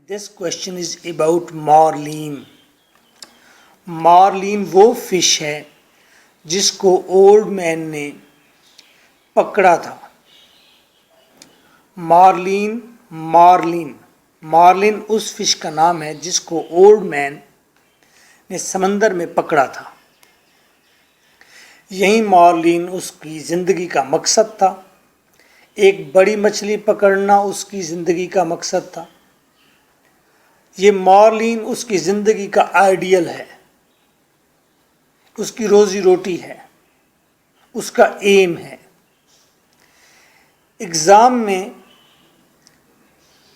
This question is about marlin. Marlin वो fish है जिसको ओल्ड मैन ने पकड़ा था। मार्लिन मार्लिन मार्लिन उस फिश का नाम है जिसको ओल्ड मैन ने समंदर में पकड़ा था। यही मार्लिन उसकी ज़िंदगी का मकसद था। एक बड़ी मछली पकड़ना उसकी ज़िंदगी का मकसद था। ये मार्लिन उसकी ज़िंदगी का आइडियल है, उसकी रोज़ी रोटी है, उसका एम है। एग्ज़ाम में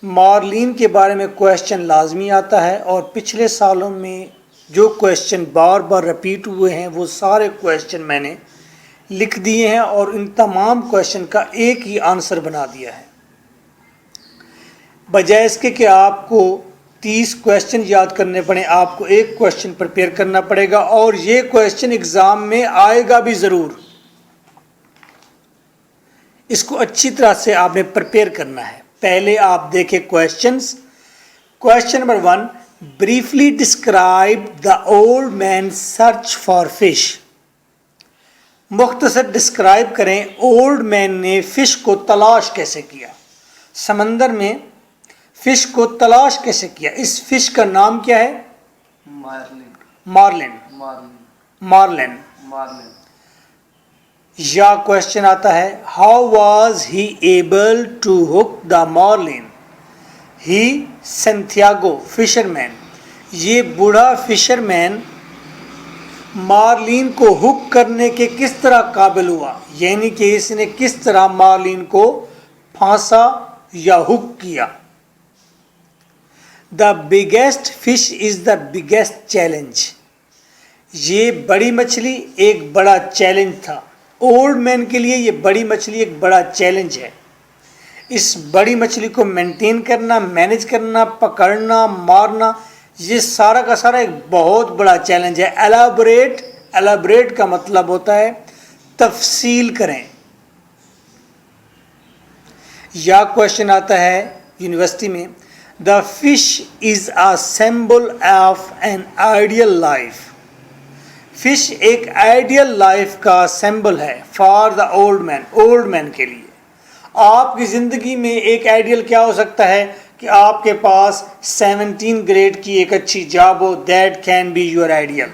मार्लिन के बारे में क्वेश्चन लाजमी आता है और पिछले सालों में जो क्वेश्चन बार बार रिपीट हुए हैं वो सारे क्वेश्चन मैंने लिख दिए हैं और इन तमाम क्वेश्चन का एक ही आंसर बना दिया है। बजाय इसके कि आपको 30 क्वेश्चन याद करने पड़े, आपको एक क्वेश्चन प्रिपेयर करना पड़ेगा और ये क्वेश्चन एग्ज़ाम में आएगा भी ज़रूर। इसको अच्छी तरह से आपने प्रिपेयर करना है। पहले आप देखें questions. Question number 1, briefly describe the old man search for fish. मुख्तसर डिस्क्राइब करें ओल्ड मैन ने फिश को तलाश कैसे किया, समंदर में फिश को तलाश कैसे किया। इस फिश का नाम क्या है? मार्लिन। मार्लिन। या क्वेश्चन आता है, how was he able to hook the marlin? He Santiago fisherman, ये बूढ़ा फिशरमैन मार्लिन को हुक करने के किस तरह काबिल हुआ, यानी कि इसने किस तरह मार्लिन को फांसा या हुक किया। The biggest fish is the biggest challenge, ये बड़ी मछली एक बड़ा चैलेंज था। ओल्ड मैन के लिए ये बड़ी मछली एक बड़ा चैलेंज है। इस बड़ी मछली को मेंटेन करना, मैनेज करना, पकड़ना, मारना, ये सारा का सारा एक बहुत बड़ा चैलेंज है। एलाबोरेट का मतलब होता है तफसील करें। या क्वेश्चन आता है यूनिवर्सिटी में, the fish is a symbol of an ideal life. Fish एक आइडियल लाइफ का सिंबल है फॉर द ओल्ड मैन के लिए। आपकी ज़िंदगी में एक आइडियल क्या हो सकता है कि आपके पास 17 ग्रेड की एक अच्छी जॉब हो, that can be your ideal.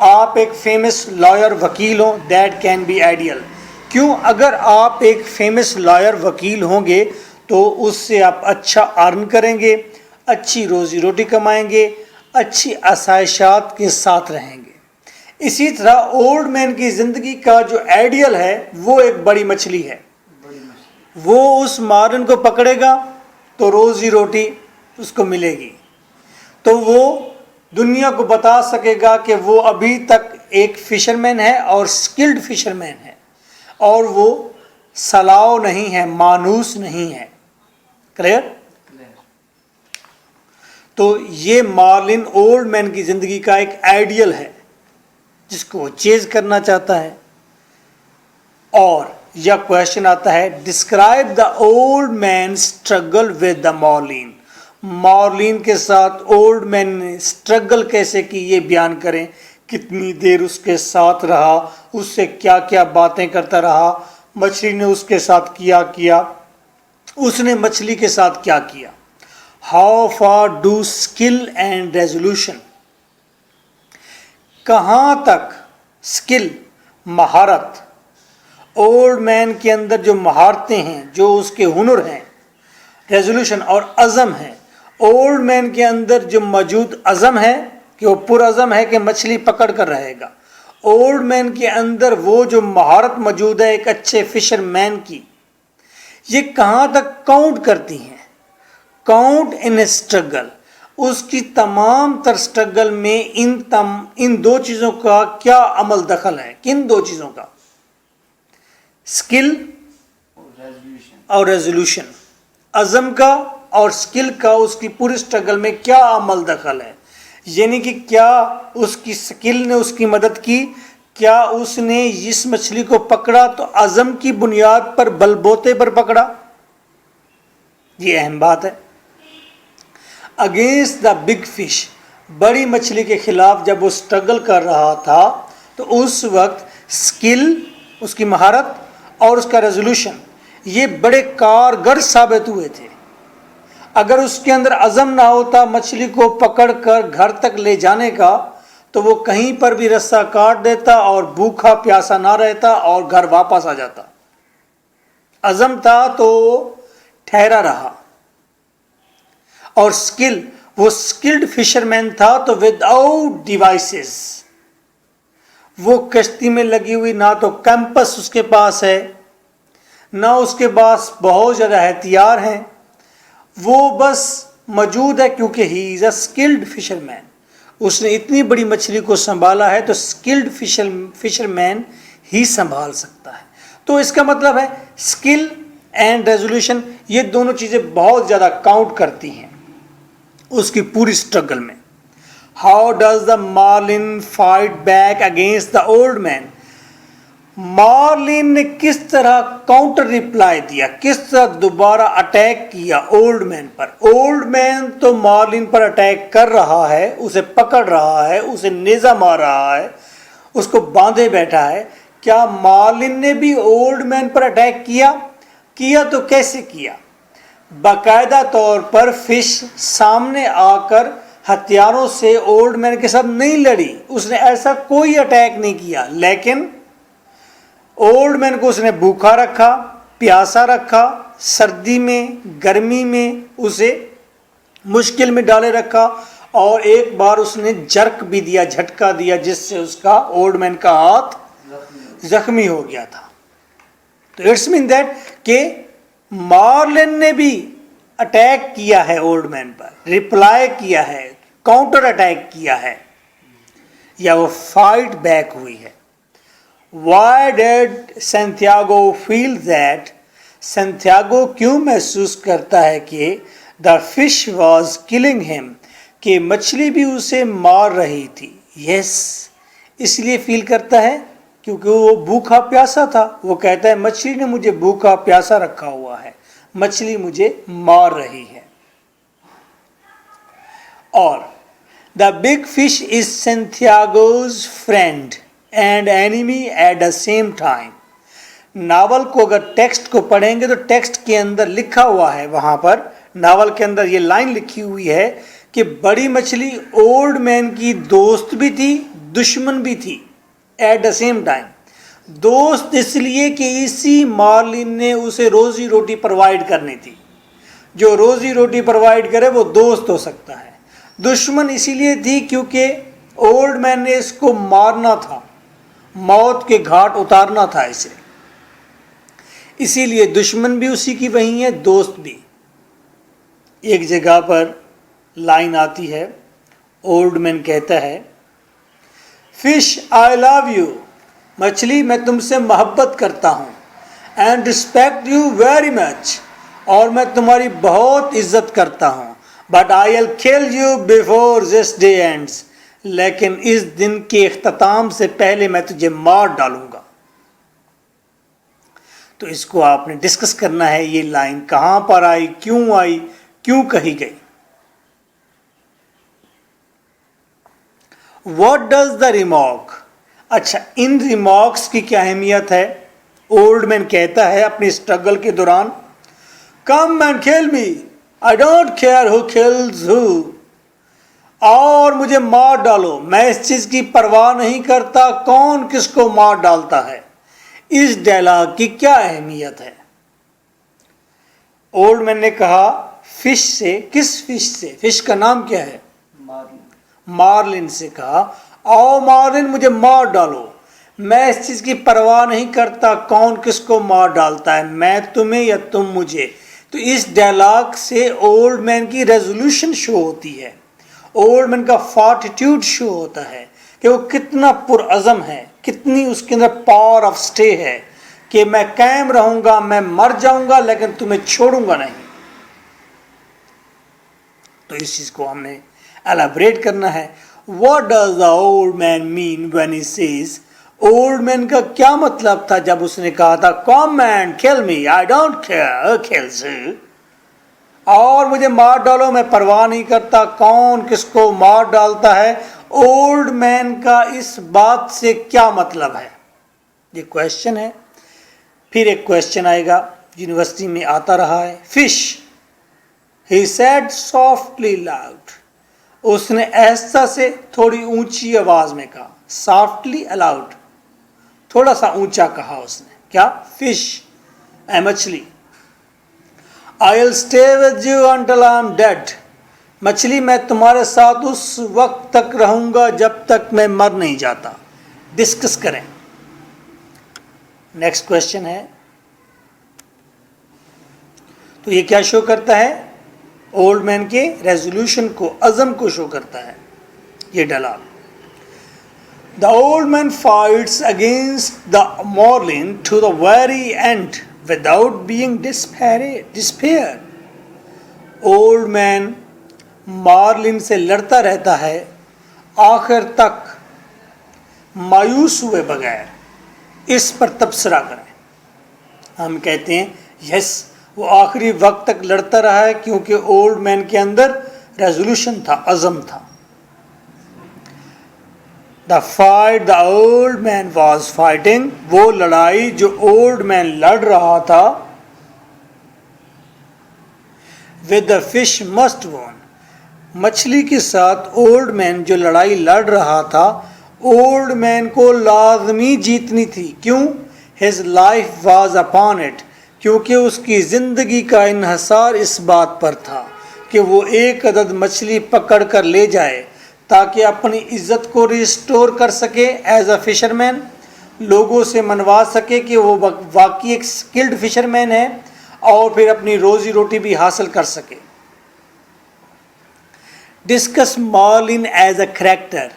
आप एक फेमस लॉयर वकील हो, दैट कैन बी आइडियल। क्यों? अगर आप एक फेमस लॉयर वकील होंगे तो उससे आप अच्छा अर्न करेंगे, अच्छी रोज़ी रोटी कमाएंगे, अच्छी आसाइशात के साथ रहेंगे। इसी तरह ओल्ड मैन की ज़िंदगी का जो आइडियल है वो एक बड़ी मछली है। वो उस मार्लिन को पकड़ेगा तो रोज़ी रोटी उसको मिलेगी, तो वो दुनिया को बता सकेगा कि वो अभी तक एक फिशरमैन है और स्किल्ड फिशरमैन है और वो सलाव नहीं है, मानूस नहीं है। क्लियर? तो ये मार्लिन ओल्ड मैन की ज़िंदगी का एक आइडियल है जिसको वो चेज करना चाहता है। और यह क्वेश्चन आता है, describe the old man struggle with the marlin. Marlin के साथ ओल्ड मैन ने स्ट्रगल कैसे की ये बयान करें। कितनी देर उसके साथ रहा, उससे क्या क्या बातें करता रहा, मछली ने उसके साथ किया, उसने मछली के साथ क्या किया। How far do skill and resolution, कहाँ तक स्किल महारत, ओल्ड मैन के अंदर जो महारतें हैं, जो उसके हुनर हैं, रेजोल्यूशन और अज़म है। ओल्ड मैन के अंदर जो मौजूद अज़म है कि वो पुरअज़म है कि मछली पकड़ कर रहेगा। ओल्ड मैन के अंदर वो जो महारत मौजूद है एक अच्छे फिशरमैन की, ये कहाँ तक काउंट करती हैं। काउंट इन स्ट्रगल, उसकी तमाम तर स्ट्रगल में इन दो चीज़ों का क्या अमल दखल है। किन दो चीज़ों का? स्किल और रेजोल्यूशन। अज़म का और स्किल का उसकी पूरी स्ट्रगल में क्या अमल दखल है, यानी कि क्या उसकी स्किल ने उसकी मदद की, क्या उसने इस मछली को पकड़ा तो अज़म की बुनियाद पर, बलबोते पर पकड़ा। ये अहम बात है। अगेंस्ट द बिग फिश, बड़ी मछली के खिलाफ जब वो स्ट्रगल कर रहा था तो उस वक्त स्किल, उसकी महारत और उसका रेजोल्यूशन ये बड़े कारगर साबित हुए थे। अगर उसके अंदर अज़म ना होता मछली को पकड़कर घर तक ले जाने का, तो वो कहीं पर भी रस्सा काट देता और भूखा प्यासा ना रहता और घर वापस आ जाता। अज़म था तो ठहरा रहा। और स्किल, वो स्किल्ड फिशरमैन था, तो विदाउट डिवाइसेस, वो कश्ती में लगी हुई ना तो कैंपस उसके पास है, ना उसके पास बहुत ज़्यादा हथियार हैं, वो बस मौजूद है क्योंकि he is a skilled fisherman. उसने इतनी बड़ी मछली को संभाला है तो स्किल्ड फिशरमैन ही संभाल सकता है। तो इसका मतलब है स्किल एंड रेजोल्यूशन, ये दोनों चीज़ें बहुत ज़्यादा काउंट करती हैं उसकी पूरी स्ट्रगल में। How does the marlin fight back against the old man? Marlin ने किस तरह काउंटर रिप्लाई दिया, किस तरह दोबारा अटैक किया ओल्ड मैन पर। ओल्ड मैन तो मार्लिन पर अटैक कर रहा है, उसे पकड़ रहा है, उसे नेजा मार रहा है, उसको बांधे बैठा है। क्या मार्लिन ने भी ओल्ड मैन पर अटैक किया? किया तो कैसे किया? बाकायदा तौर पर फिश सामने आकर हथियारों से ओल्ड मैन के साथ नहीं लड़ी, उसने ऐसा कोई अटैक नहीं किया, लेकिन ओल्ड मैन को उसने भूखा रखा, प्यासा रखा, सर्दी में गर्मी में उसे मुश्किल में डाले रखा, और एक बार उसने जर्क भी दिया, झटका दिया, जिससे उसका ओल्ड मैन का हाथ जख्मी हो गया था। तो इट्स मीन दैट कि मार्लिन ने भी अटैक किया है ओल्ड मैन पर, रिप्लाई किया है, काउंटर अटैक किया है, या वो फाइट बैक हुई है। Why did Santiago feel that? Santiago क्यों महसूस करता है कि the fish was killing him, कि मछली भी उसे मार रही थी? Yes, इसलिए फील करता है क्योंकि वो भूखा प्यासा था। वो कहता है मछली ने मुझे भूखा प्यासा रखा हुआ है, मछली मुझे मार रही है। और the big fish is Santiago's friend and enemy at the same time. Novel को अगर टेक्स्ट को पढ़ेंगे तो टेक्स्ट के अंदर लिखा हुआ है, वहाँ पर नावल के अंदर ये लाइन लिखी हुई है कि बड़ी मछली ओल्ड मैन की दोस्त भी थी, दुश्मन भी थी एट द सेम टाइम। दोस्त इसलिए कि इसी मार्लिन ने उसे रोजी रोटी प्रोवाइड करनी थी, जो रोजी रोटी प्रोवाइड करे वो दोस्त हो सकता है। दुश्मन इसीलिए थी क्योंकि ओल्ड मैन ने इसको मारना था, मौत के घाट उतारना था इसे, इसीलिए दुश्मन भी उसी की वही है, दोस्त भी। एक जगह पर लाइन आती है, ओल्ड मैन कहता है फिश आई लव यू, मछली मैं तुमसे मोहब्बत करता हूँ, and respect you very much, और मैं तुम्हारी बहुत इज्जत करता हूँ, but I will kill you before this day ends, लेकिन इस दिन के इख्तिताम से पहले मैं तुझे मार डालूंगा। तो इसको आपने डिस्कस करना है, ये लाइन कहां पर आई, क्यों कही गई। What does the remark? अच्छा, इन रिमार्क्स की क्या अहमियत है? ओल्ड मैन कहता है अपनी स्ट्रगल के दौरान, come and kill me, I don't care who kills who, और मुझे मार डालो, मैं इस चीज की परवाह नहीं करता कौन किसको मार डालता है। इस डायलॉग की क्या अहमियत है? ओल्ड मैन ने कहा फिश से, किस फिश से? फिश का नाम क्या है? मार्लिन से कहा, आओ मार्लिन मुझे मार डालो, मैं इस चीज की परवाह नहीं करता कौन किसको मार डालता है, मैं तुम्हें या तुम मुझे। तो इस डायलॉग से ओल्ड मैन की रेजोल्यूशन शो होती है, ओल्ड मैन का फॉर्टिट्यूड शो होता है कि वो कितना पुरअज़म है, कितनी उसके अंदर पावर ऑफ स्टे है कि मैं कायम रहूंगा, मैं मर जाऊंगा लेकिन तुम्हें छोड़ूंगा नहीं। तो इस चीज को हमने एलाबरेट करना है। What does the old man mean when he says? Old man का क्या मतलब था जब उसने कहा था come and kill me, I don't care who kills you, और मुझे मार डालो, मैं परवाह नहीं करता कौन किसको मार डालता है। ओल्ड मैन का इस बात से क्या मतलब है, ये क्वेश्चन है। फिर एक क्वेश्चन आएगा, यूनिवर्सिटी में आता रहा है। Fish, he said softly loud, उसने ऐसा से थोड़ी ऊंची आवाज में कहा। सॉफ्टली अलाउड, थोड़ा सा ऊंचा कहा उसने। क्या? फिश, मछली। आई will stay with you until I am dead, मछली मैं तुम्हारे साथ उस वक्त तक रहूंगा जब तक मैं मर नहीं जाता। डिस्कस करें। नेक्स्ट क्वेश्चन है, तो ये क्या शो करता है? ओल्ड मैन के रेजोल्यूशन को, अज़म को शो करता है ये dialogue. The old man fights against the marlin to the very end without being despair. Old man marlin से लड़ता रहता है आखिर तक मायूस हुए बगैर। इस पर तबसरा करें। हम कहते हैं यस, वो आखिरी वक्त तक लड़ता रहा है क्योंकि ओल्ड मैन के अंदर रेजोल्यूशन था, अज़म था। The fight the old man was fighting, वो लड़ाई जो ओल्ड मैन लड़ रहा था, with the fish must won, मछली के साथ ओल्ड मैन जो लड़ाई लड़ रहा था, ओल्ड मैन को लाजमी जीतनी थी। क्यों? His life was upon it, क्योंकि उसकी जिंदगी का इन्हसार इस बात पर था कि वो एक अदद मछली पकड़ कर ले जाए ताकि अपनी इज्जत को रिस्टोर कर सके एज अ फिशरमैन, लोगों से मनवा सके कि वो वाकई एक स्किल्ड फिशरमैन है और फिर अपनी रोजी रोटी भी हासिल कर सके। Discuss marlin as a character,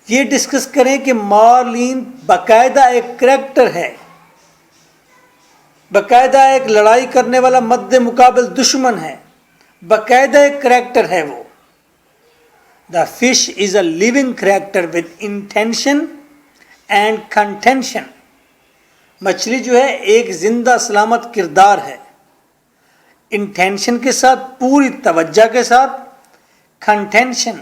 ये डिस्कस करें कि मार्लिन बाकायदा एक करैक्टर है, बाकायदा एक लड़ाई करने वाला मद्दे मुकाबिल दुश्मन है, बाकायदा एक करैक्टर है वो। The fish is a living character with intention and contention, मछली जो है एक जिंदा सलामत किरदार है, इंटेंशन के साथ, पूरी तवज्जो के साथ, कंटेंशन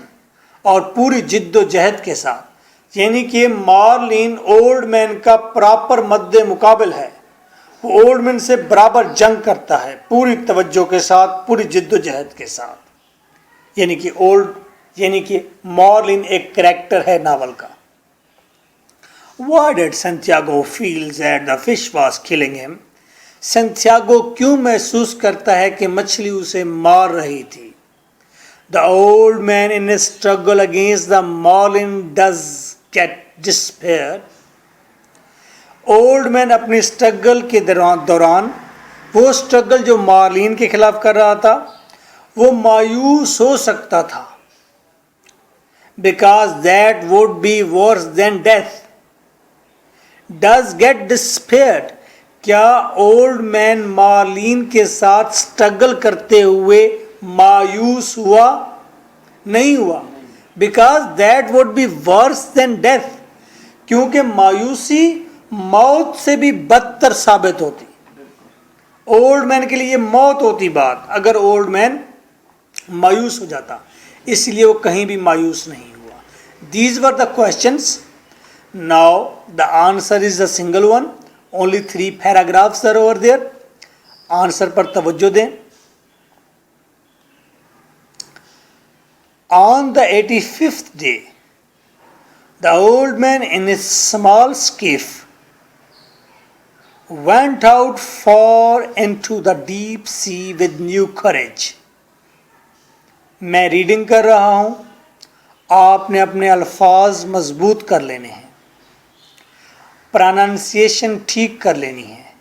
और पूरी जिद्दोजहद के साथ। यानी कि मार्लिन ओल्ड मैन का प्रॉपर मद्दे मुकाबिल है, वो ओल्ड मैन से बराबर जंग करता है पूरी तवज्जो के साथ, पूरी जिद्दोजहद के साथ। यानी कि मार्लिन एक करैक्टर है नावल का। Why did Santiago feel that the fish was killing him? संतियागो क्यों महसूस करता है कि मछली उसे मार रही थी? The old man in his struggle against the marlin does get despair. Old man अपनी स्ट्रगल के दौरान, वो स्ट्रगल जो मार्लिन के खिलाफ कर रहा था, वो मायूस हो सकता था। Because that would be worse than death. Does get despaired. क्या ओल्ड मैन मार्लिन के साथ स्ट्रगल करते हुए मायूस हुआ? नहीं हुआ। Because that would be worse than death, क्योंकि मायूसी मौत से भी बदतर साबित होती। ओल्ड मैन के लिए मौत होती बात अगर ओल्ड मैन मायूस हो जाता, इसलिए वो कहीं भी मायूस नहीं हुआ। These were the questions. Now the answer is a single one, only 3 paragraphs are over there. Answer पर तवज्जो दें। On the 85th day, the old man in his small skiff went out far into the deep sea with new courage. मैं reading कर रहा हूं, आपने अपने अल्फाज मजबूत कर लेने हैं, प्रोनाउंसिएशन ठीक कर लेनी है।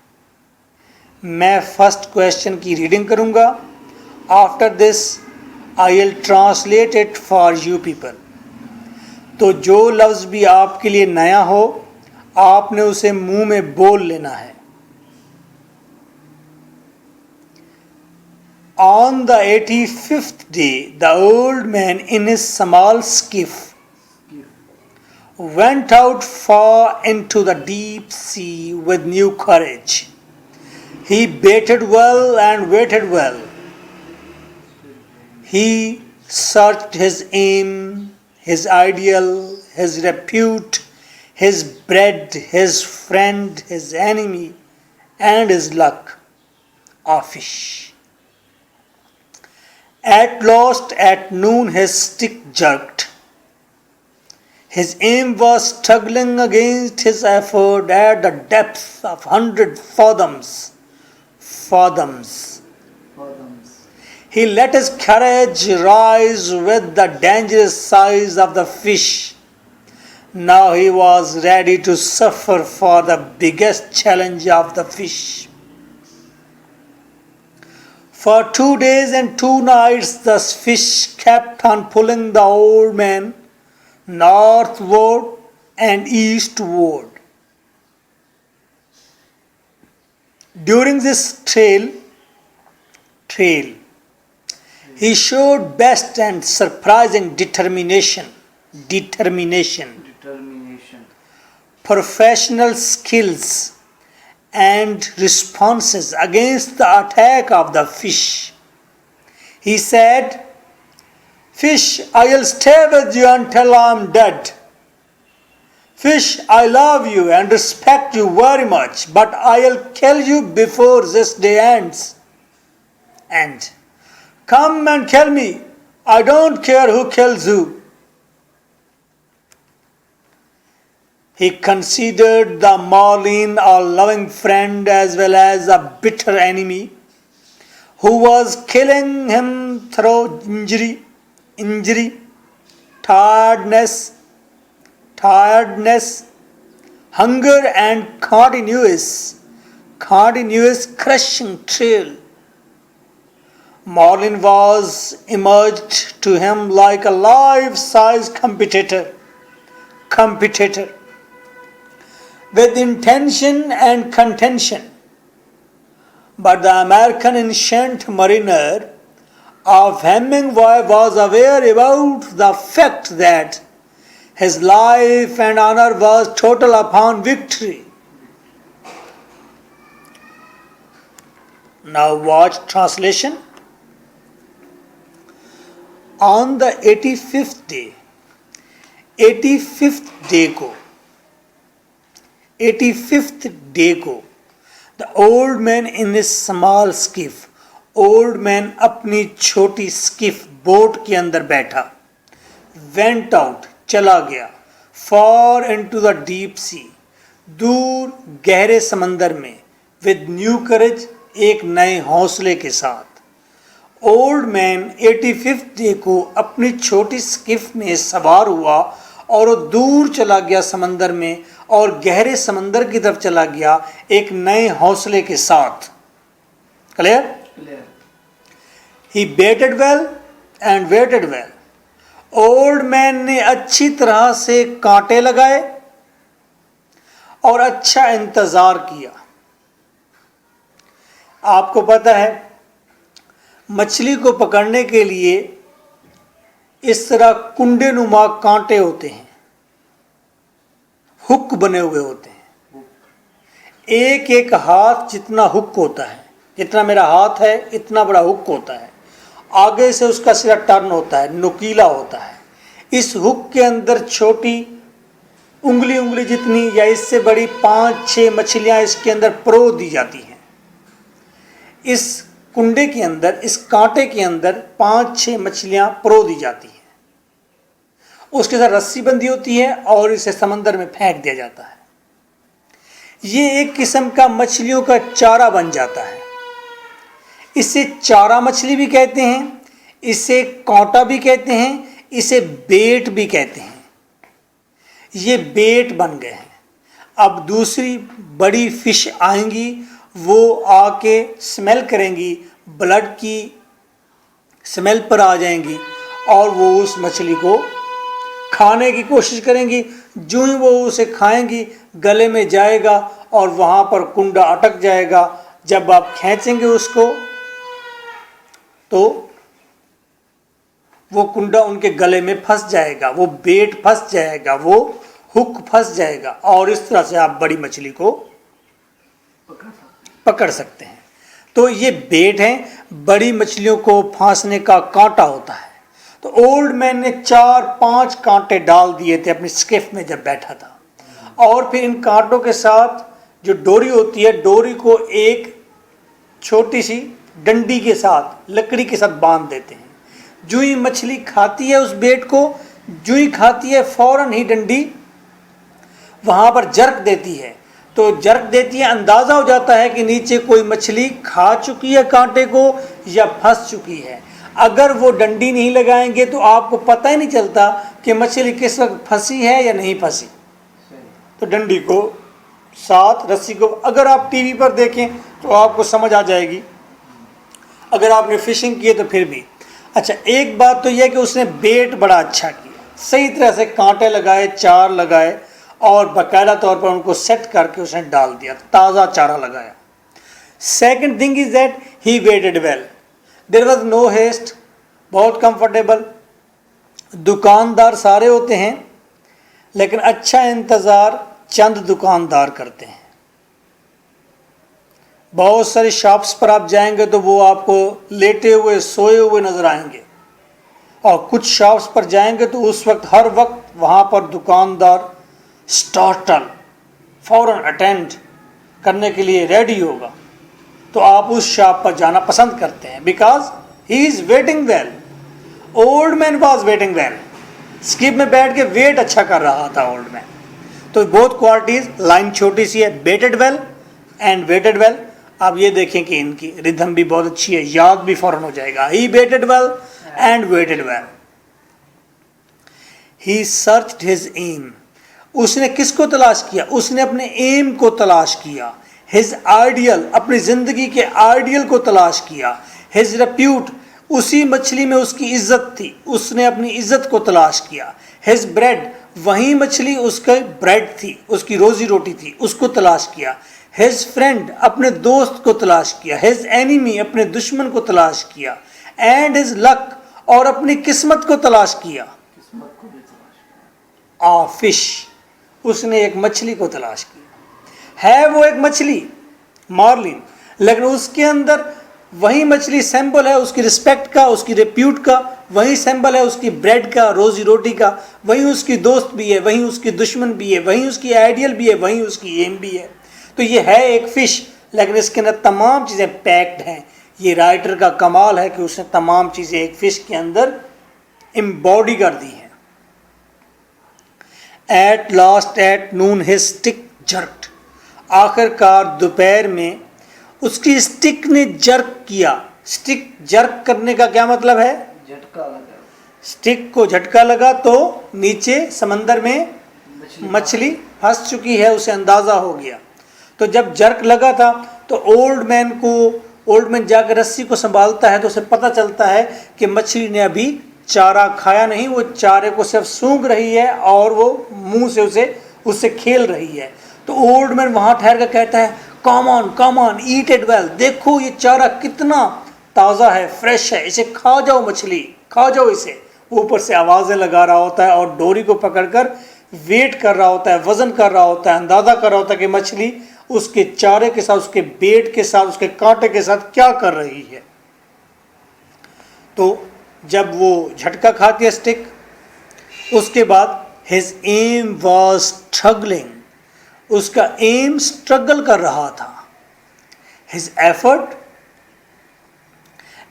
मैं फर्स्ट क्वेश्चन की रीडिंग करूंगा, after this I will translate it for you people. तो जो लफ्ज़ भी आपके लिए नया हो, आपने उसे मुंह में बोल लेना है। On the 85th day, the old man in his small skiff went out far into the deep sea with new courage. He baited well and waited well. He searched his aim, his ideal, his repute, his bread, his friend, his enemy, and his luck, a fish. At last, at noon, his stick jerked. His aim was struggling against his effort at the depth of 100 fathoms. He let his courage rise with the dangerous size of the fish. Now he was ready to suffer for the biggest challenge of the fish. For 2 days and 2 nights, the fish kept on pulling the old man northward and eastward. During this trail, he showed best and surprising determination, professional skills, and responses against the attack of the fish. He said, "Fish, I'll stay with you until I'm dead. Fish, I love you and respect you very much, but I'll kill you before this day ends. And come and kill me. I don't care who kills who." He considered the marlin a loving friend as well as a bitter enemy who was killing him through injury, tiredness, hunger, and continuous crushing trail. Marlin was emerged to him like a life-size competitor with intention and contention. But the American ancient mariner of Hemingway was aware about the fact that his life and honor was total upon victory. Now watch translation. On the 85th day को the old man in his small skiff, old man अपनी छोटी skiff boat के अंदर बैठा, went out, चला गया, far into the deep sea, दूर गहरे समंदर में, with new courage, एक नए हौसले के साथ. ओल्ड मैन 85th डे को अपनी छोटी स्किफ में सवार हुआ और वो दूर चला गया समंदर में और गहरे समंदर की तरफ चला गया एक नए हौसले के साथ. Clear? He baited well and waited well. Old man ने अच्छी तरह से कांटे लगाए और अच्छा इंतजार किया. आपको पता है मछली को पकड़ने के लिए इस तरह कुंडे नुमा कांटे होते हैं, हुक बने हुए होते हैं. एक एक हाथ जितना हुक होता है, जितना मेरा हाथ है इतना बड़ा हुक होता है. आगे से उसका सिरा टर्न होता है, नुकीला होता है. इस हुक के अंदर छोटी उंगली जितनी या इससे बड़ी 5-6 मछलियां इसके अंदर परो दी जाती हैं. इस कुंडे के अंदर, इस कांटे के अंदर 5-6 मछलियां परो दी जाती हैं. उसके साथ रस्सी बंधी होती है और इसे समंदर में फेंक दिया जाता है. ये एक किस्म का मछलियों का चारा बन जाता है. इसे चारा मछली भी कहते हैं, इसे कांटा भी कहते हैं, इसे बेट भी कहते हैं. ये बेट बन गए हैं. अब दूसरी बड़ी फिश आएंगी, वो आके स्मेल करेंगी, ब्लड की स्मेल पर आ जाएंगी और वो उस मछली को खाने की कोशिश करेंगी. जो ही वो उसे खाएंगी गले में जाएगा और वहाँ पर कुंडा अटक जाएगा. जब आप खींचेंगे उसको तो वो कुंडा उनके गले में फंस जाएगा, वो बेट फंस जाएगा, वो हुक फंस जाएगा और इस तरह से आप बड़ी मछली को पकड़ सकते हैं. तो ये बेट हैं. बड़ी मछलियों को फांसने का कांटा होता है। तो ओल्ड मैन ने 4-5 कांटे डाल दिए थे अपनी स्किफ में जब बैठा था, और फिर इन कांटों के साथ जो डोरी होती है, डोरी को एक छोटी सी डंडी के साथ, लकड़ी के साथ बांध देते हैं। जो ही मछली खाती है उस बेट को, जो ही खाती है फौरन ही डंडी वहां पर जर्क देती है। तो जर्क देती है, अंदाजा हो जाता है कि नीचे कोई मछली खा चुकी है कांटे को या फंस चुकी है। अगर वो डंडी नहीं लगाएंगे तो आपको पता ही नहीं चलता कि मछली किस वक्त फंसी है या नहीं फंसी। तो डंडी को साथ, रस्सी को, अगर आप टीवी पर देखें तो आपको समझ आ जाएगी, अगर आपने फिशिंग की है तो फिर भी। अच्छा, एक बात तो यह कि उसने बेट बड़ा अच्छा किया, सही तरह से कांटे लगाए, चार लगाए, और बाकायदा तौर पर उनको सेट करके उसने डाल दिया, ताज़ा चारा लगाया। Second thing is that he waited well, there was no haste, बहुत कंफर्टेबल। दुकानदार सारे होते हैं लेकिन अच्छा इंतज़ार चंद दुकानदार करते हैं। बहुत सारी शॉप्स पर आप जाएंगे तो वो आपको लेटे हुए, सोए हुए नजर आएंगे, और कुछ शॉप्स पर जाएंगे तो उस वक्त हर वक्त वहाँ पर दुकानदार स्टार्टल फौरन अटेंड करने के लिए रेडी होगा। तो आप उस शॉप पर जाना पसंद करते हैं, because he is waiting well. Old man was waiting well, skip में बैठ के वेट अच्छा कर रहा था ओल्ड मैन। तो बोथ क्वालिटीज, लाइन छोटी सी है, बेटेड वेल एंड वेटेड वेल। आप ये देखें कि इनकी रिदम भी बहुत अच्छी है, याद भी फौरन हो जाएगा। He baited well and waited well. He searched his aim, उसने किसको तलाश किया? उसने अपने एम को तलाश किया। हिज आइडियल, अपनी जिंदगी के आइडियल को तलाश किया। हिज रेप्यूट, उसी मछली में उसकी इज्जत थी, उसने अपनी इज्जत को तलाश किया। हिज ब्रेड, वही मछली उसके ब्रेड थी, उसकी रोजी रोटी थी, उसको तलाश किया। हिज फ्रेंड, अपने दोस्त को तलाश किया। हिज एनिमी, अपने दुश्मन को तलाश किया। एंड हिज लक, और अपनी किस्मत को तलाश किया। आ फिश, उसने एक मछली को तलाश किया। है वो एक मछली मार्लिन, लेकिन उसके अंदर वही मछली सिंबल है उसकी रिस्पेक्ट का, उसकी रेप्यूट का, वही सिंबल है उसकी ब्रेड का, रोजी रोटी का, वही उसकी दोस्त भी है, वही उसकी दुश्मन भी है, वही उसकी आइडियल भी है, वही उसकी एम भी है। तो ये है एक फिश, लेकिन इसके अंदर तमाम चीज़ें पैक्ड हैं। ये राइटर का कमाल है कि उसने तमाम चीज़ें एक फिश के अंदर एम्बॉडी कर दी हैं। At last at noon his stick jerked, आखिरकार दोपहर में उसकी स्टिक ने जर्क किया। स्टिक जर्क करने का क्या मतलब है? झटका लगा। स्टिक को झटका लगा तो नीचे समंदर में मछली फंस चुकी है, उसे अंदाजा हो गया। तो जब जर्क लगा था तो ओल्ड मैन जाकर रस्सी को संभालता है तो उसे पता चलता है कि मछली ने अभी चारा खाया नहीं, वो चारे को सिर्फ सूंघ रही है और वो मुंह से उससे खेल रही है। तो ओल्ड मैन वहां ठहर कर कहता है, come on eat it well, देखो ये चारा कितना ताज़ा है, फ्रेश है, इसे खा जाओ मछली, खा जाओ इसे। ऊपर से आवाज़ें लगा रहा होता है और डोरी को पकड़कर वेट कर रहा होता है, वजन कर रहा होता है, अंदाज़ा कर रहा होता है कि मछली उसके चारे के साथ, उसके बेट के साथ, उसके कांटे के साथ क्या कर रही है। तो जब वो झटका खाती है स्टिक, उसके बाद हिज एम वॉज स्ट्रगलिंग, उसका एम स्ट्रगल कर रहा था। His effort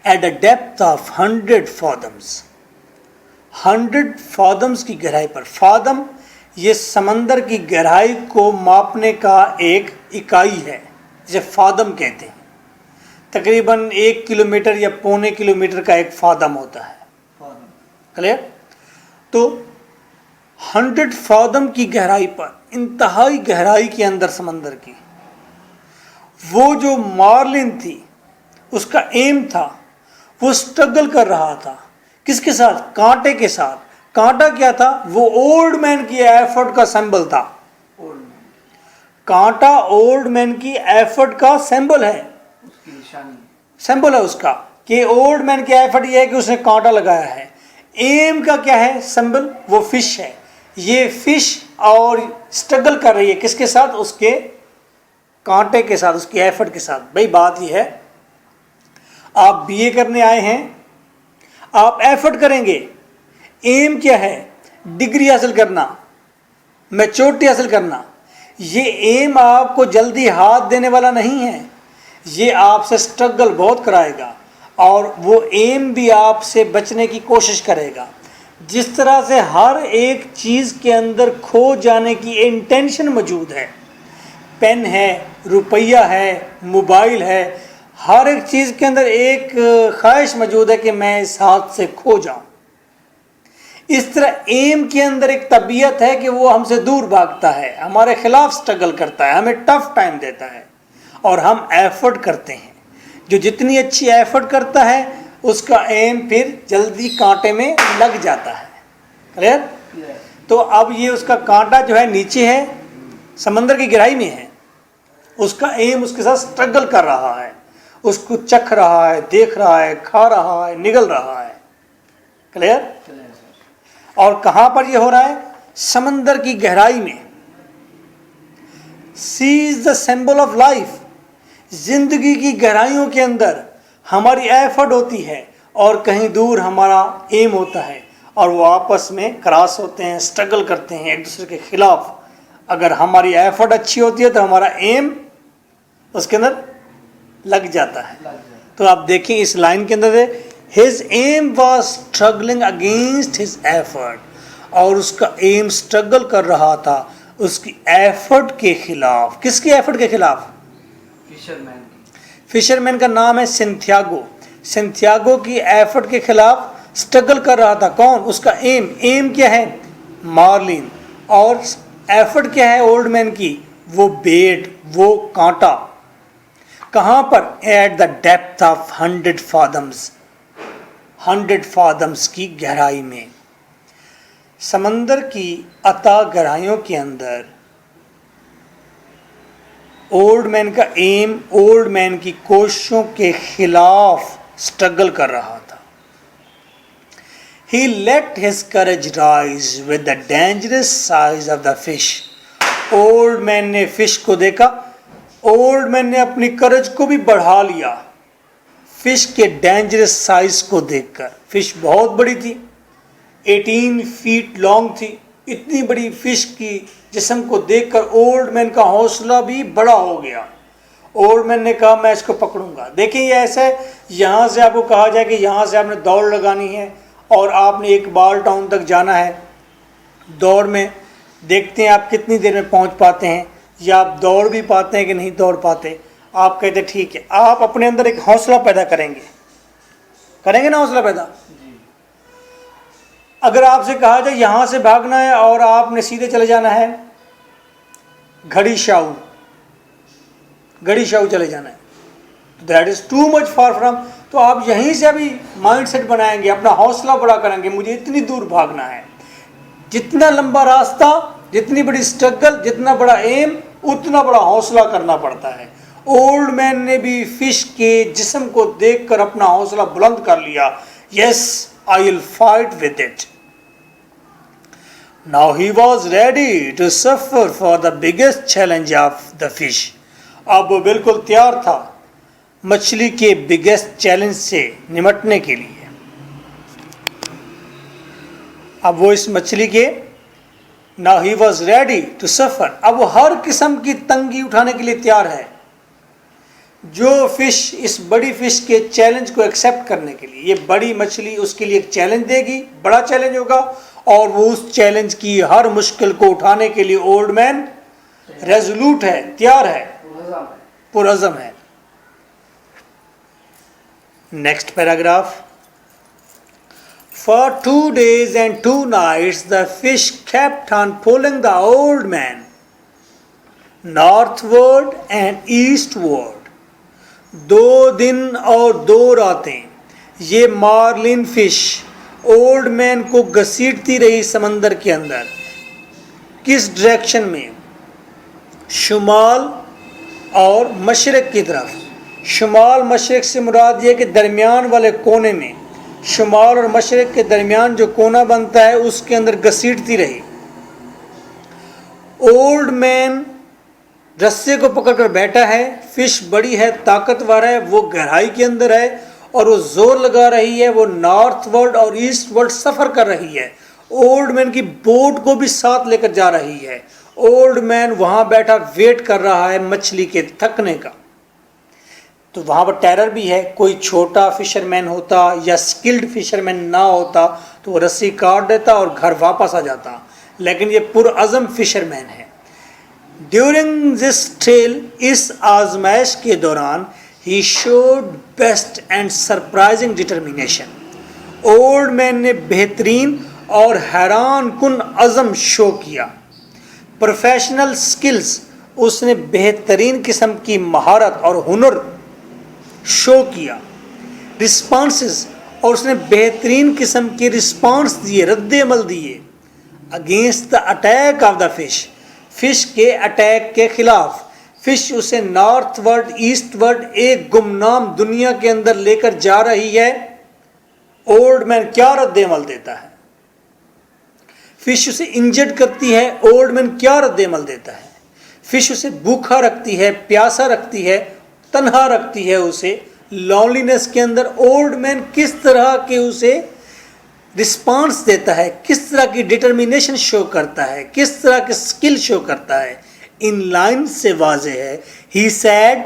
at a depth of 100 fathoms, 100 fathoms की गहराई पर। फादम ये समंदर की गहराई को मापने का एक इकाई है, जिसे फादम कहते हैं। तकरीबन 1 किलोमीटर या पौने किलोमीटर का एक फादम होता है। क्लियर? तो 100 फादम की गहराई पर, इंतहाई गहराई के अंदर समंदर की, वो जो मार्लिन थी उसका एम था, वो स्ट्रगल कर रहा था। किसके साथ? कांटे के साथ। कांटा क्या था? वो ओल्ड मैन की एफर्ट का सिंबल था। कांटा ओल्ड मैन की एफर्ट का सिंबल है, उसकी निशानी, सिंबल है उसका कि ओल्ड मैन की एफर्ट ये है कि उसने कांटा लगाया है। एम का क्या है सिंबल? वो फिश है। ये फिश और स्ट्रगल कर रही है किसके साथ? उसके कांटे के साथ, उसकी एफर्ट के साथ। भाई बात ये है, आप बीए करने आए हैं, आप एफर्ट करेंगे। एम क्या है? डिग्री हासिल करना, मैच्योरिटी हासिल करना। ये एम आपको जल्दी हाथ देने वाला नहीं है, ये आपसे स्ट्रगल बहुत कराएगा और वो एम भी आपसे बचने की कोशिश करेगा। जिस तरह से हर एक चीज़ के अंदर खो जाने की इंटेंशन मौजूद है, पेन है, रुपया है, मोबाइल है, हर एक चीज़ के अंदर एक ख्वाहिश मौजूद है कि मैं इस हाथ से खो जाऊं। इस तरह एम के अंदर एक तबीयत है कि वो हमसे दूर भागता है, हमारे खिलाफ स्ट्रगल करता है, हमें टफ टाइम देता है और हम एफर्ट करते हैं। जो जितनी अच्छी एफर्ट करता है उसका एम फिर जल्दी कांटे में लग जाता है। क्लियर? तो अब ये उसका कांटा जो है नीचे है, समंदर की गहराई में है, उसका एम उसके साथ स्ट्रगल कर रहा है, उसको चख रहा है, देख रहा है, खा रहा है, निगल रहा है। क्लियर? और कहां पर ये हो रहा है? समंदर की गहराई में। Sea is the symbol of life. जिंदगी की गहराइयों के अंदर हमारी एफर्ट होती है और कहीं दूर हमारा एम होता है और वो आपस में क्रॉस होते हैं, स्ट्रगल करते हैं एक दूसरे के खिलाफ। अगर हमारी एफर्ट अच्छी होती है तो हमारा एम उसके अंदर लग जाता है। तो आप देखें इस लाइन के अंदर his aim was struggling against his effort, और उसका एम स्ट्रगल कर रहा था उसकी एफर्ट के खिलाफ। किसकी एफर्ट के खिलाफ? फिशरमैन की। फिशरमैन का नाम है सिंथियागो। सिंथियागो की एफर्ट के खिलाफ स्ट्रगल कर रहा था। कौन? उसका एम। एम क्या है? मार्लिन। और एफर्ट क्या है ओल्ड मैन की? वो बेट, वो कांटा। कहां पर? At the depth of 100 फादम्स। 100 फादम्स की गहराई में। समंदर की अथाह गहराइयों के अंदर ओल्ड मैन का एम ओल्ड मैन की कोशिशों के खिलाफ स्ट्रगल कर रहा था। He let his courage rise with the dangerous size of the fish. Old man ने फिश को देखा, ओल्ड मैन ने अपनी करज को भी बढ़ा लिया फिश के डेंजरस साइज को देखकर। फिश बहुत बड़ी थी, 18 फीट लॉन्ग थी। इतनी बड़ी फिश की जिस्म को देखकर ओल्ड मैन का हौसला भी बड़ा हो गया। ओल्ड मैन ने कहा मैं इसको पकड़ूंगा। देखिए ये ऐसा है, यहाँ से आपको कहा जाए कि यहाँ से आपने दौड़ लगानी है और आपने एक बाल टाउन तक जाना है। दौड़ में देखते हैं आप कितनी देर में पहुँच पाते हैं, या आप दौड़ भी पाते हैं कि नहीं दौड़ पाते। आप कहते ठीक है, आप अपने अंदर एक हौसला पैदा करेंगे ना हौसला पैदा। अगर आपसे कहा जाए यहाँ से भागना है और आपने सीधे चले जाना है घड़ी शाऊ चले जाना है, that is too much far from. तो आप यहीं से अभी माइंड सेट बनाएंगे, अपना हौसला बड़ा करेंगे, मुझे इतनी दूर भागना है। जितना लंबा रास्ता, जितनी बड़ी स्ट्रगल, जितना बड़ा एम, उतना बड़ा हौसला करना पड़ता है। ओल्ड मैन ने भी फिश के जिस्म को देखकर अपना हौसला बुलंद कर लिया। Yes, I will fight with it. Now he was ready to suffer for the biggest challenge of the fish. अब वो बिल्कुल तैयार था मछली के बिगेस्ट चैलेंज से निमटने के लिए। अब वो इस मछली के now he was ready to suffer, अब वो हर किस्म की तंगी उठाने के लिए तैयार है। जो फिश इस बड़ी फिश के चैलेंज को एक्सेप्ट करने के लिए, ये बड़ी मछली उसके लिए एक चैलेंज देगी, बड़ा चैलेंज होगा, और वो उस चैलेंज की हर मुश्किल को उठाने के लिए ओल्ड मैन रेजोल्यूट है, तैयार है, पुरअज़म है। Next paragraph. For 2 days and 2 nights the fish kept on pulling the old man northward and eastward. 2 दिन और 2 रातें ये मार्लिन फिश ओल्ड मैन को घसीटती रही समंदर के अंदर। किस डायरेक्शन में? शुमाल और मशरक की तरफ। शुमाल मशरक से मुराद ये कि दरमियान वाले कोने में, शुमाल और मशरक के दरमियान जो कोना बनता है उसके अंदर घसीटती रही। ओल्ड मैन रस्से को पकड़कर बैठा है, फिश बड़ी है, ताकतवर है, वो गहराई के अंदर है और वो जोर लगा रही है, वो नॉर्थ वर्ल्ड और ईस्ट वर्ल्ड सफ़र कर रही है। ओल्ड मैन की बोट को भी साथ लेकर जा रही है। ओल्ड मैन वहाँ बैठा वेट कर रहा है मछली के थकने का। तो वहाँ पर टेरर भी है। कोई छोटा फिशरमैन होता या स्किल्ड फिशरमैन ना होता तो वो रस्सी काट देता और घर वापस आ जाता, लेकिन ये पुरअज़म फिशरमैन है। ड्यूरिंग दिस ट्रेल, इस आजमाइश के दौरान, he showed best and surprising determination. Old man ने बेहतरीन और हैरान कुन अज़म शो किया। प्रोफेशनल स्किल्स, उसने बेहतरीन किस्म की महारत और हुनर शो किया। रिस्पॉन्सेस, और उसने बेहतरीन किस्म के रिस्पॉन्स दिए, रद्द-ए-अमल दिए। Against the attack of the fish, fish के अटैक के खिलाफ। फिश उसे नॉर्थ वर्ल्ड ईस्ट वर्ल्ड एक गुमनाम दुनिया के अंदर लेकर जा रही है। ओल्ड मैन क्या रद्द-ए-अमल देता है? फिश उसे इंजर्ड करती है, ओल्ड मैन क्या रद्द-ए-अमल देता है? फिश उसे भूखा रखती है, प्यासा रखती है, तन्हा रखती है उसे लॉनलीनेस के अंदर। ओल्ड मैन किस तरह के उसे रिस्पांस देता है, किस तरह की डिटर्मिनेशन शो करता है, किस तरह के स्किल शो करता है, इन लाइन से वाजे है। ही सैड,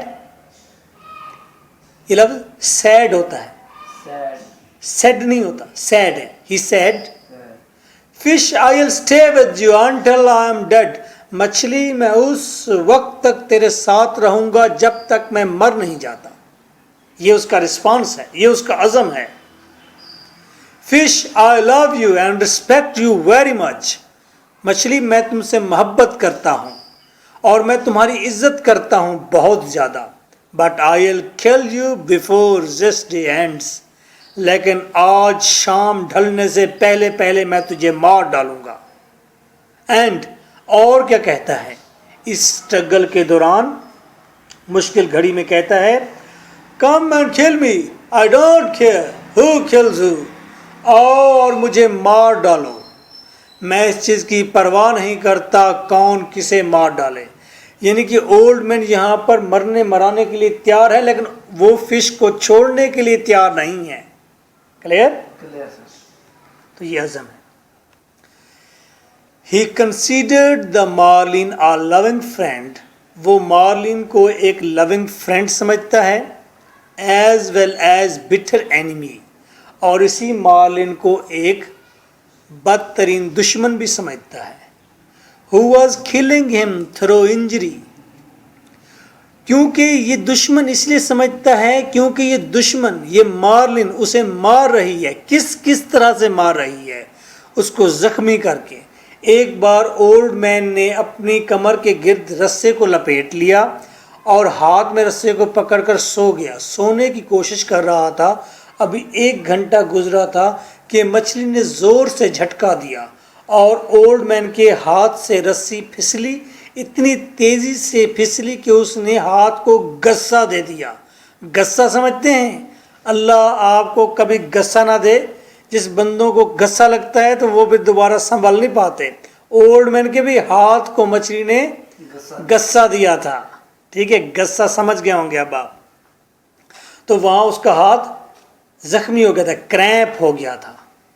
ये लफ्ज सैड होता है, सैड नहीं होता, सैड है। He said, fish I will stay with you until I am dead. मछली, मैं उस वक्त तक तेरे साथ रहूंगा जब तक मैं मर नहीं जाता। ये उसका रिस्पांस है, ये उसका अज़म है। Fish, I love you and respect you very much. मछली, मैं तुमसे मोहब्बत करता हूँ और मैं तुम्हारी इज्जत करता हूँ बहुत ज़्यादा। But I will kill you before this day ends. लेकिन आज शाम ढलने से पहले पहले मैं तुझे मार डालूंगा। एंड, और क्या कहता है इस स्ट्रगल के दौरान, मुश्किल घड़ी में कहता है, come and kill me, I don't care who kills who. आओ और मुझे मार डालो, मैं इस चीज़ की परवाह नहीं करता कौन किसे मार डाले। यानी कि ओल्ड मैन यहाँ पर मरने मराने के लिए तैयार है, लेकिन वो फिश को छोड़ने के लिए तैयार नहीं है। क्लियर? Clear sir. तो ये अज़म है। He considered the marlin a loving friend. वो मार्लिन को एक लविंग फ्रेंड समझता है, as well as bitter enemy, और इसी मार्लिन को एक बदतरीन दुश्मन भी समझता है। Who was killing him through injury. क्योंकि ये दुश्मन इसलिए समझता है क्योंकि ये दुश्मन, ये मार्लिन उसे मार रही है। किस किस तरह से मार रही है? उसको जख्मी करके। एक बार ओल्ड मैन ने अपनी कमर के गिर्द रस्से को लपेट लिया और हाथ में रस्से को पकड़कर सो गया। सोने की कोशिश कर रहा था। अभी 1 घंटा गुजरा था कि मछली ने ज़ोर से झटका दिया और ओल्ड मैन के हाथ से रस्सी फिसली। इतनी तेज़ी से फिसली कि उसने हाथ को गस्सा दे दिया। गस्सा समझते हैं? अल्लाह आपको कभी गस्सा ना दे। जिस बंदों को गस्सा लगता है तो वो भी दोबारा संभल नहीं पाते। ओल्ड मैन के भी हाथ को मछली ने गस्सा दिया था। ठीक है, गस्सा समझ गए होंगे अब आप। तो वहाँ उसका हाथ जख्मी हो गया था, क्रैम्प हो गया था।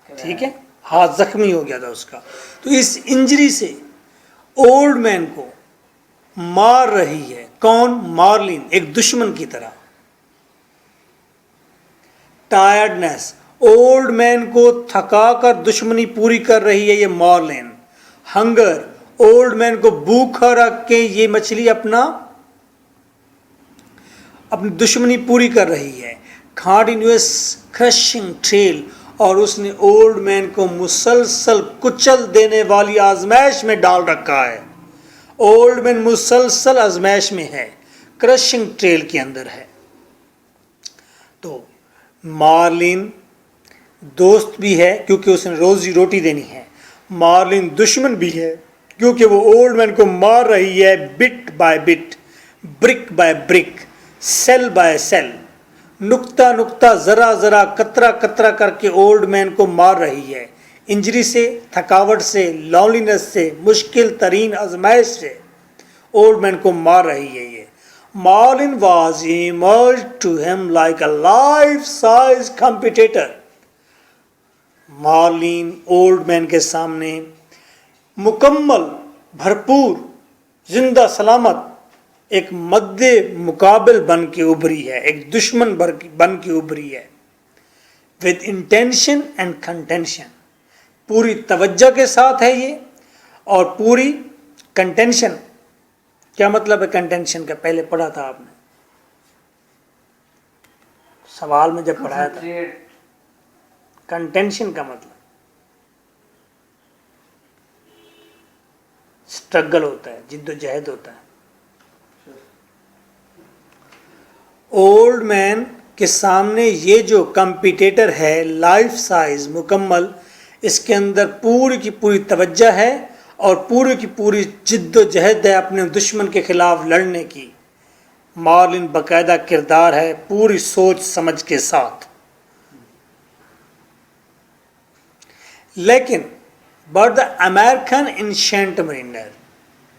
ठीक है, हाथ जख्मी हो गया था उसका। तो इस इंजरी से ओल्ड मैन को मार रही है कौन? मार्लिन, एक दुश्मन की तरह। टायर्डनेस, ओल्ड मैन को थकाकर दुश्मनी पूरी कर रही है ये मार्लिन। हंगर, ओल्ड मैन को भूखा रख के ये मछली अपनी दुश्मनी पूरी कर रही है। कंटिन्यूअस क्रशिंग ट्रेल, और उसने ओल्ड मैन को मुसलसल कुचल देने वाली आजमाइश में डाल रखा है। ओल्ड मैन मुसलसल आजमाइश में है, क्रशिंग ट्रेल के अंदर है। तो मार्लिन दोस्त भी है क्योंकि उसने रोजी रोटी देनी है। मार्लिन दुश्मन भी है क्योंकि वो ओल्ड मैन को मार रही है bit by bit, brick by brick, cell by cell, नुक्ता नुक्ता, ज़रा ज़रा, कतरा कतरा करके ओल्ड मैन को मार रही है। इंजरी से, थकावट से, लॉनलीनेस से, मुश्किल तरीन आजमाइश से ओल्ड मैन को मार रही है ये। Marlin was emerged to him like a life-size competitor. Marlin old man के सामने मुकम्मल, भरपूर, जिंदा सलामत एक मद्दे मुकाबिल बन के उभरी है, एक दुश्मन बन के उभरी है. विद इंटेंशन एंड कंटेंशन, पूरी तवज्जो के साथ है ये और पूरी कंटेंशन. क्या मतलब है कंटेंशन का? पहले पढ़ा था आपने सवाल में जब पढ़ाया था. कंटेंशन का मतलब स्ट्रगल होता है, जिद्दोजहद होता है. ओल्ड मैन के सामने ये जो कंपीटेटर है, लाइफ साइज, मुकम्मल, इसके अंदर पूरी की पूरी तवज्जो है और पूरी की पूरी जिद्दोजहद है अपने दुश्मन के खिलाफ लड़ने की. मार्लिन बाकायदा किरदार है, पूरी सोच समझ के साथ. लेकिन but the American ancient Mariner,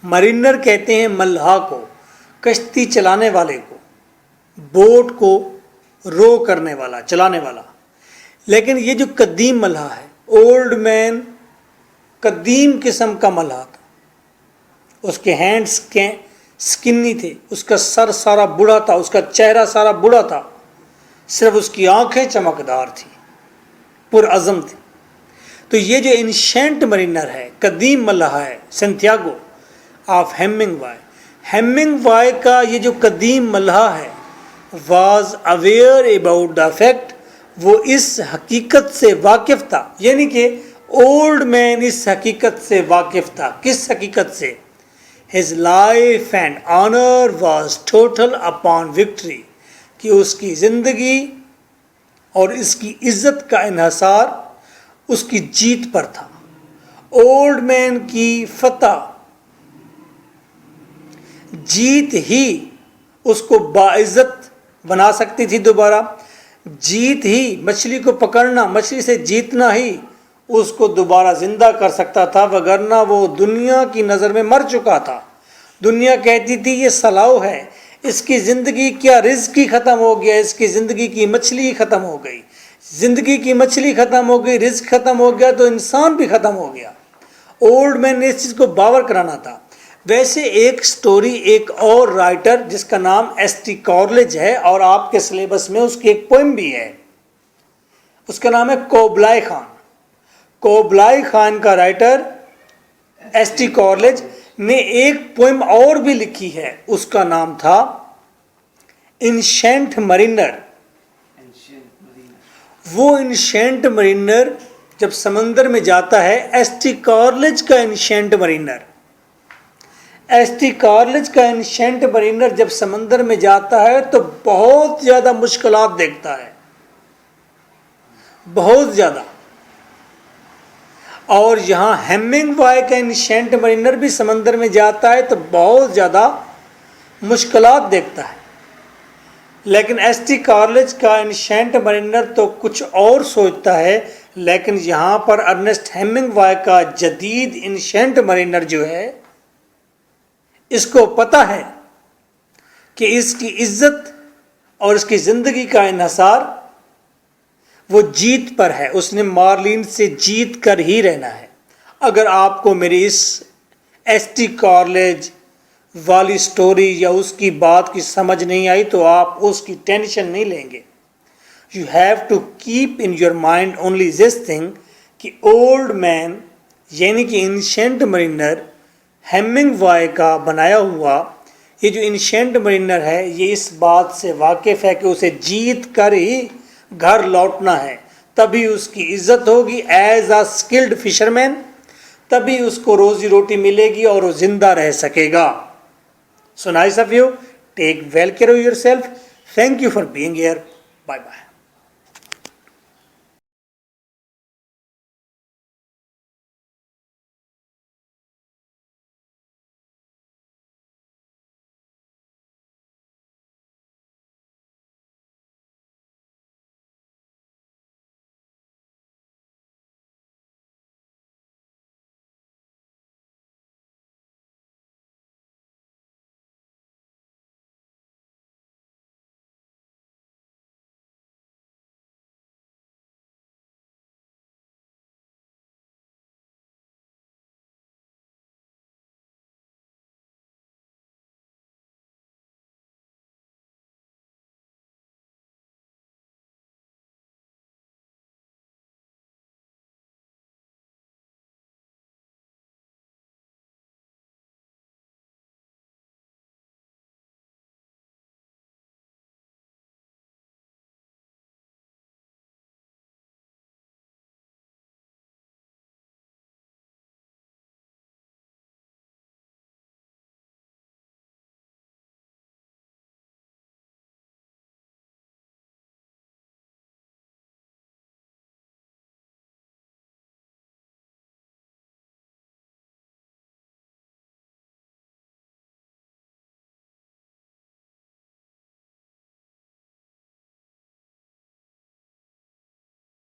Mariner कहते हैं मल्लाह को, कश्ती चलाने वाले को, बोट को रो करने वाला, चलाने वाला. लेकिन ये जो कदीम मल्लाह है, ओल्ड मैन कदीम किस्म का मल्लाह था. उसके हैंड्स के स्किनी थे, उसका सर सारा बूढ़ा था, उसका चेहरा सारा बूढ़ा था, सिर्फ उसकी आंखें चमकदार थी, पुरअज़म थी. तो ये जो एंशिएंट मरीनर है, कदीम मल्लाह है, सैंटियागो ऑफ हेमिंगवाई, हेमिंगवाई का ये जो कदीम मल्लाह है, was aware about the fact, वो इस हकीकत से वाकिफ था. यानी कि ओल्ड मैन इस हकीकत से वाकिफ था. किस हकीकत से? His life and honour was total upon victory, कि उसकी ज़िंदगी और इसकी इज्जत का इन्हसार उसकी जीत पर था. ओल्ड मैन की फतह, जीत ही उसको बाइज्जत बना सकती थी दोबारा. जीत ही, मछली को पकड़ना, मछली से जीतना ही उसको दोबारा जिंदा कर सकता था, वगरना वो दुनिया की नज़र में मर चुका था. दुनिया कहती थी ये सलाऊ है, इसकी ज़िंदगी क्या, रिज़्क ही ख़त्म हो गया, इसकी ज़िंदगी की मछली ही ख़त्म हो गई. ज़िंदगी की मछली ख़त्म हो गई, रिज़्क ख़त्म हो गया तो इंसान भी ख़त्म हो गया. ओल्ड मैन ने इस चीज़ को बावर कराना था. वैसे एक स्टोरी, एक और राइटर जिसका नाम एस.टी. कॉर्लिज है और आपके सिलेबस में उसकी एक पोइम भी है, उसका नाम है कोबलाई खान. कोबलाई खान का राइटर एस.टी. कॉर्लिज ने एक पोइम और भी लिखी है, उसका नाम था एंशिएंट मरीनर. वो एंशिएंट मरीनर जब समंदर में जाता है, एस.टी. कॉर्लिज का एंशिएंट मरीनर, एस.टी. कॉर्लिज का एंशिएंट मरीनर जब समंदर में जाता है तो बहुत ज़्यादा मुश्किलात देखता है, बहुत ज़्यादा. और यहाँ हेमिंगवाई का एंशिएंट मरीनर भी समंदर में जाता है तो बहुत ज़्यादा मुश्किलात देखता है. लेकिन एस.टी. कॉर्लिज का एंशिएंट मरीनर तो कुछ और सोचता है. लेकिन यहाँ पर अर्नेस्ट हेमिंगवाई का जदीद एंशिएंट मरीनर जो है, इसको पता है कि इसकी इज्जत और इसकी ज़िंदगी का इन्हसार वो जीत पर है. उसने मार्लिन से जीत कर ही रहना है. अगर आपको मेरी इस एस.टी. कॉर्लिज वाली स्टोरी या उसकी बात की समझ नहीं आई तो आप उसकी टेंशन नहीं लेंगे. You have to keep in your mind only this thing कि ओल्ड मैन यानी कि एंशिएंट मरीनर, हेमिंगवाई का बनाया हुआ ये जो एंशिएंट मरीनर है, ये इस बात से वाकिफ़ है कि उसे जीत कर ही घर लौटना है, तभी उसकी इज्जत होगी एज अ स्किल्ड फिशरमैन, तभी उसको रोजी रोटी मिलेगी और वो जिंदा रह सकेगा. So nice of you. Take well care of yourself. Thank you for being here. Bye bye.